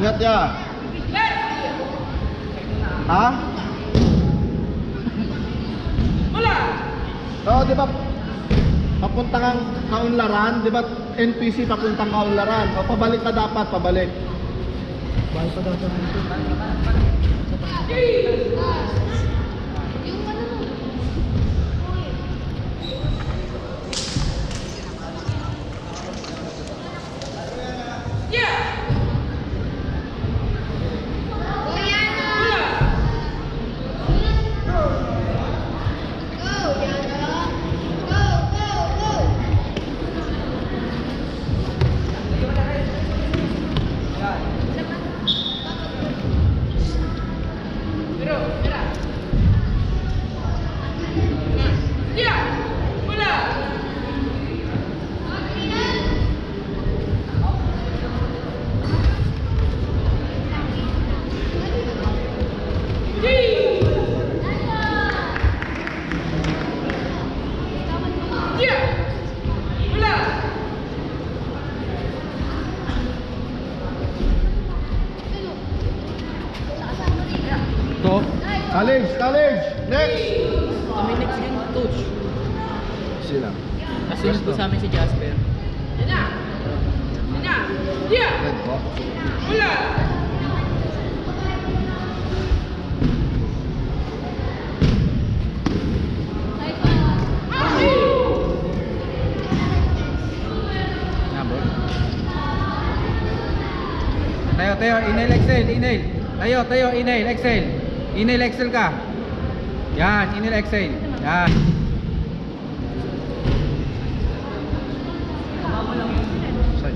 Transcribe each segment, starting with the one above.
Ingat ya. Ha? Wala! Oo, di ba? Papunta kang Kaunlaran, di ba? NPC papuntang Kaunlaran. O, pabalik ka dapat, pabalik. Bahay pa daw sa dito. To. College. Next. Kami next game, coach. Sila. Kasunod po sa amin si Jasper. Red po. Tayo, inhale, exhale, inhale. Tayo, inhale, exhale. Inhale, exhale ka. Yan, inhale, exhale. Yan. Saan?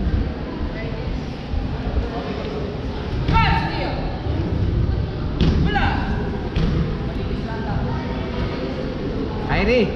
Airi.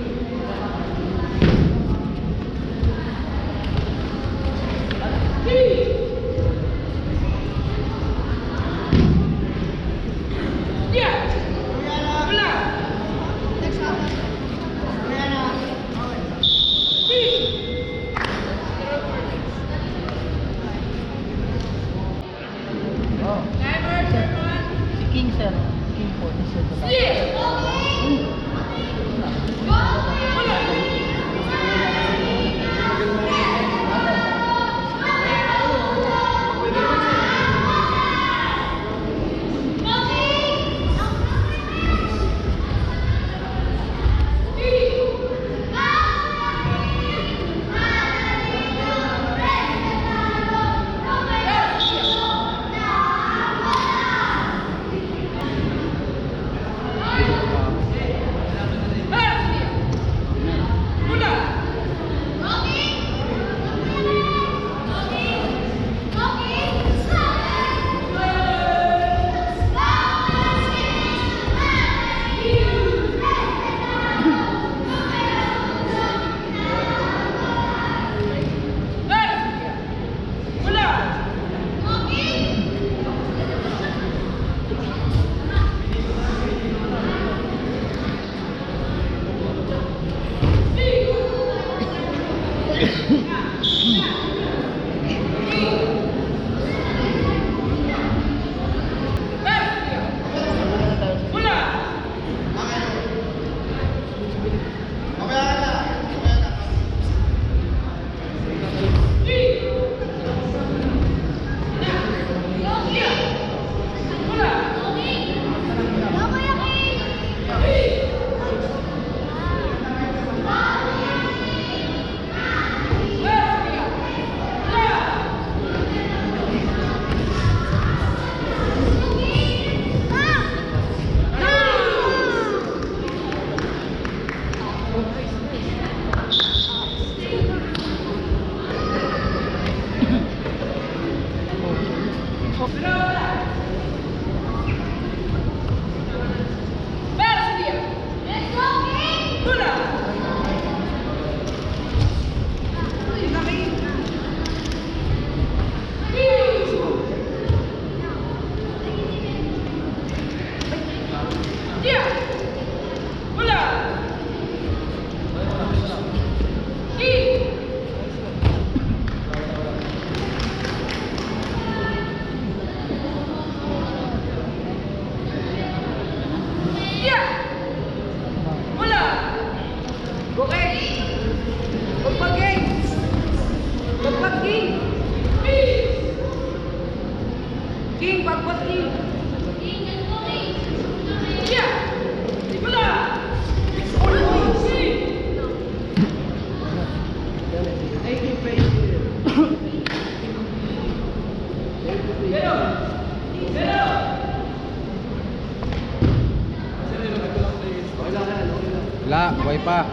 Si King sir. King po. Sir. Buhay pa.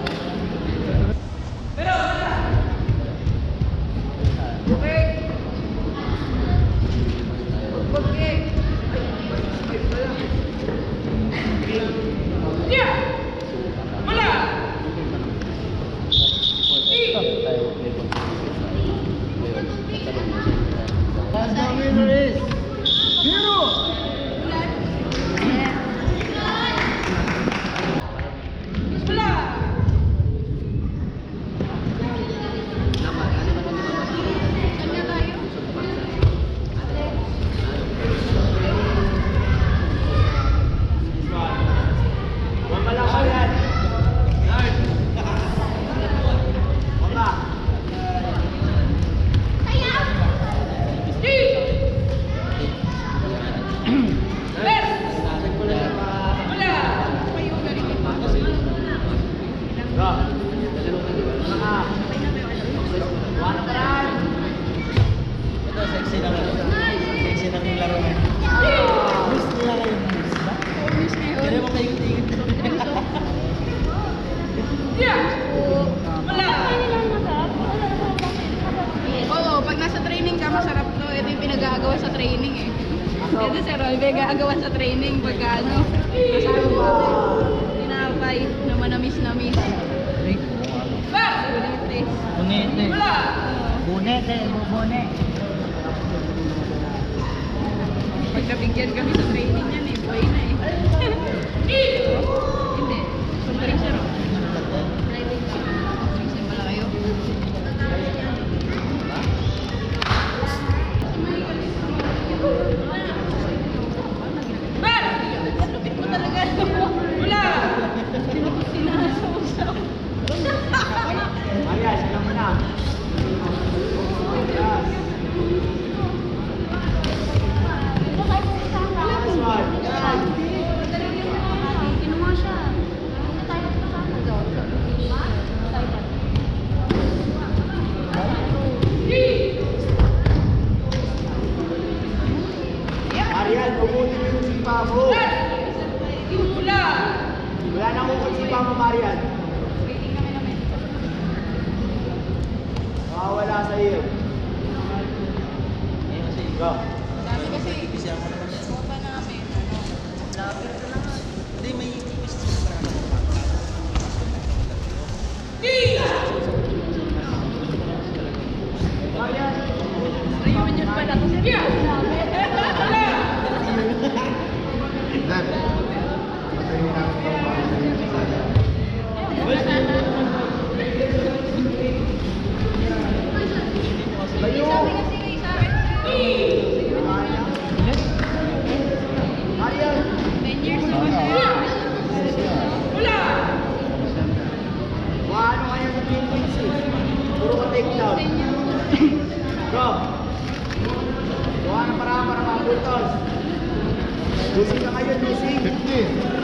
As the winner is Hero! Oo, pag nasa training ka, masarap to. Ito yung pinag-aagawa sa training eh. Ito si Roy, pinag-aagawa sa training pag ano. Kasama mo tinapay na manamis-namis. Bunete. Bunete, bubone. Pag nabigyan kami sa training yan eh, buhay na eh. Hindi. Sundaling siya ro. Sing pala kayo. Lupit mo talaga. Wala! Sinasawsaw. Maria, sila mo na. Kinuha siya. Marian, mabuti mo yung sipa mo. Wala! Wala na akong sipa mo, Marian. Wala sa iyo. Go. Sabi kasi, sopa namin. Lapit ko lang. Hindi, may Marian. Reunion pala to sa namin. Dad. Patayin namin Sabi kasi kay sa akin, Marian. 10 years na ba siya? Ano kaya sa 20 Puro ka take down. 10 years. Go. Kuha na para mga bultos. Losing na kayo, losing. 15.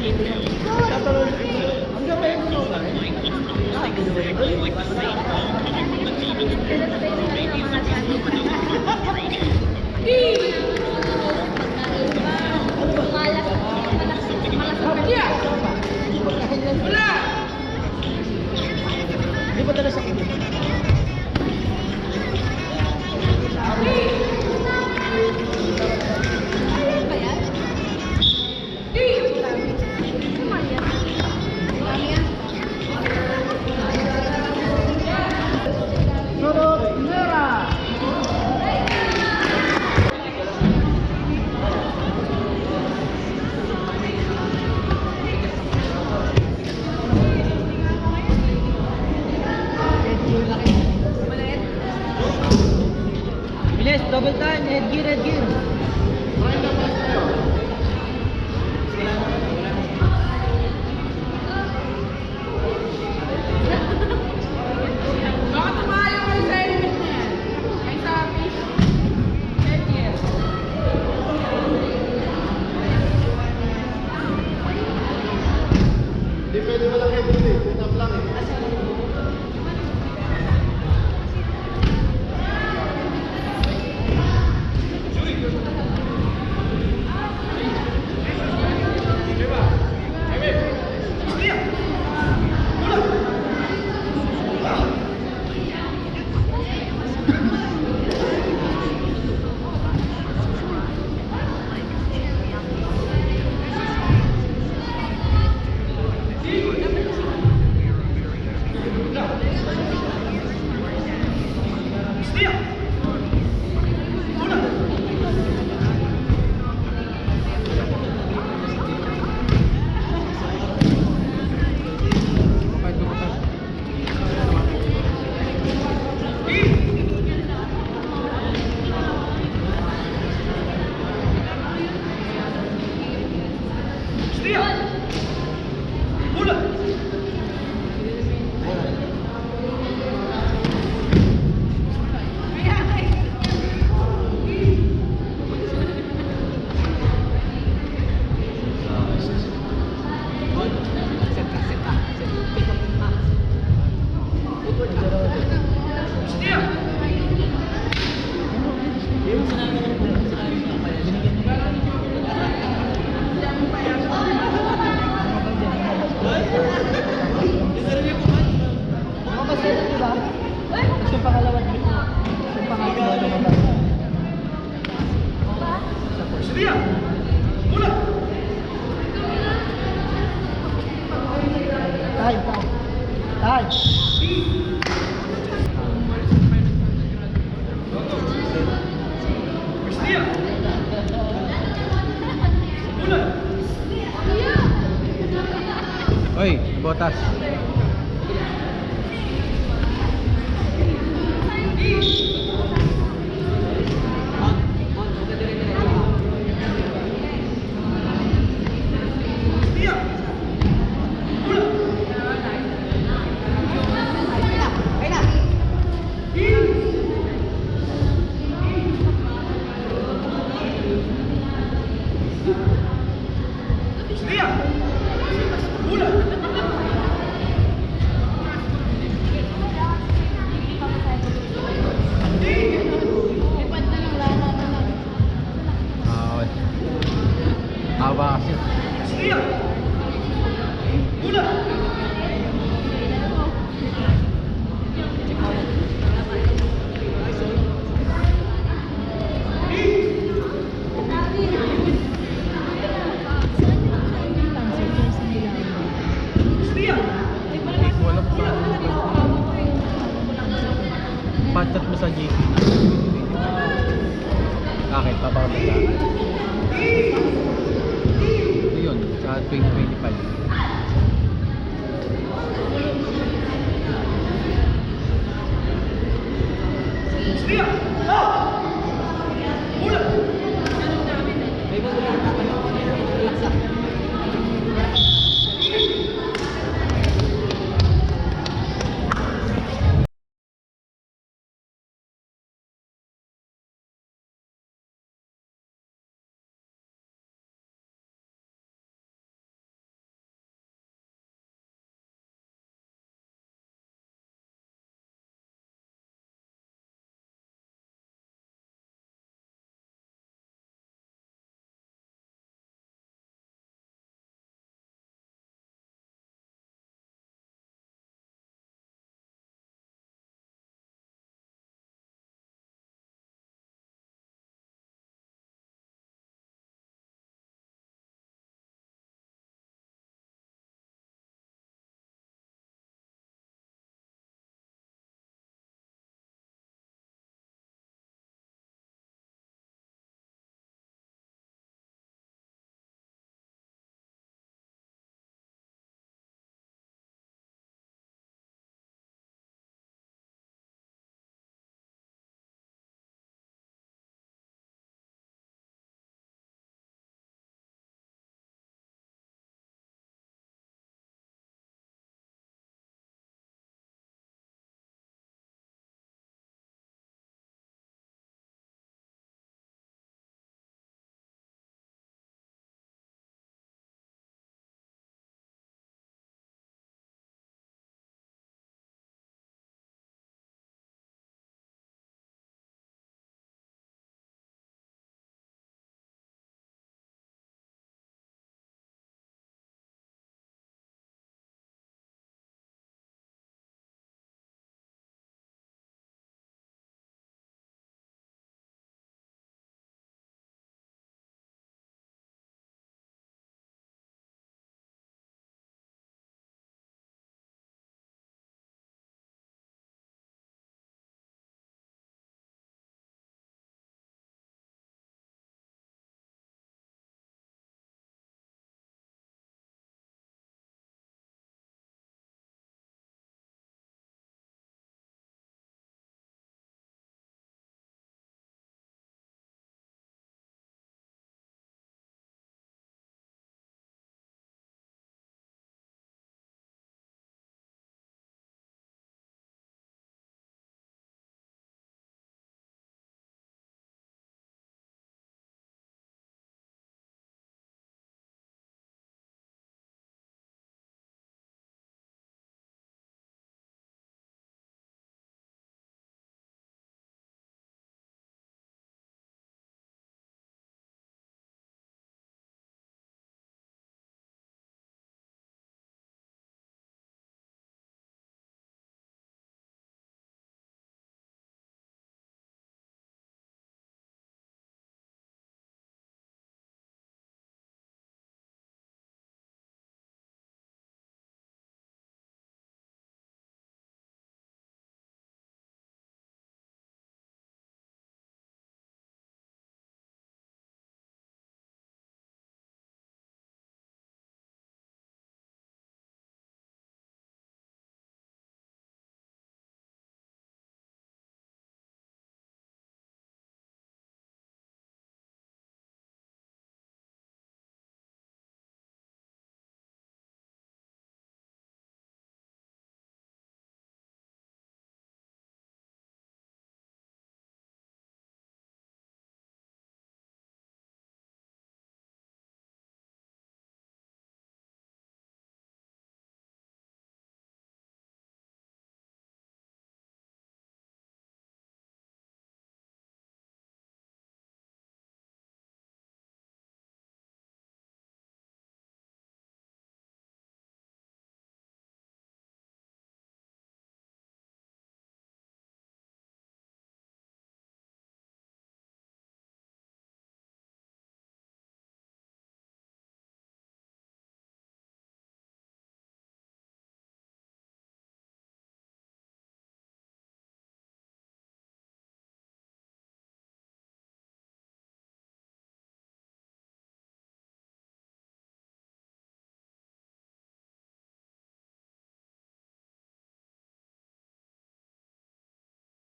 Ang gamay mo na. Di ba talaga sa Bilis, double time, headgear, headgear. Baka tumayo kayo sa helmet na yan. Ay sa fish. Headgear. Hindi pwede walang headgear eh. Tune up lang eh. Oy, botas. Haba kasi. Patat mo sa GP. Bakit? Papakabala. Yun, sa 2025.